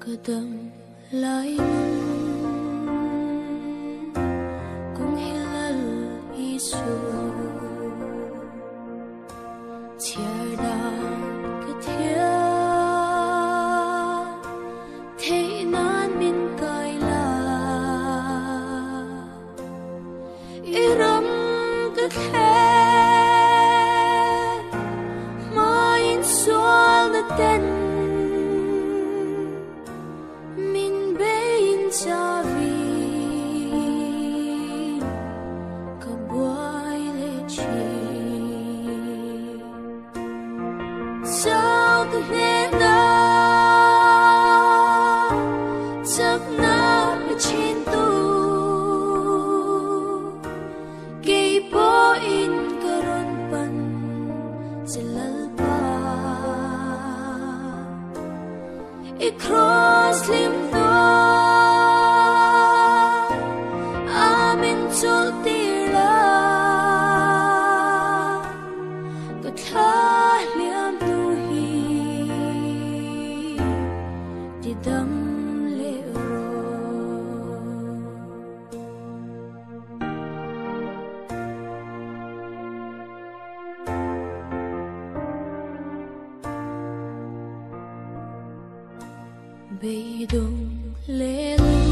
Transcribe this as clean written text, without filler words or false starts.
kadam layman kung hilal isu tiada kathia thế nan min kaila iram kathe main sual na ten Cross lim do amin chul tira katha liam tu hi didam le ro Beidong lelu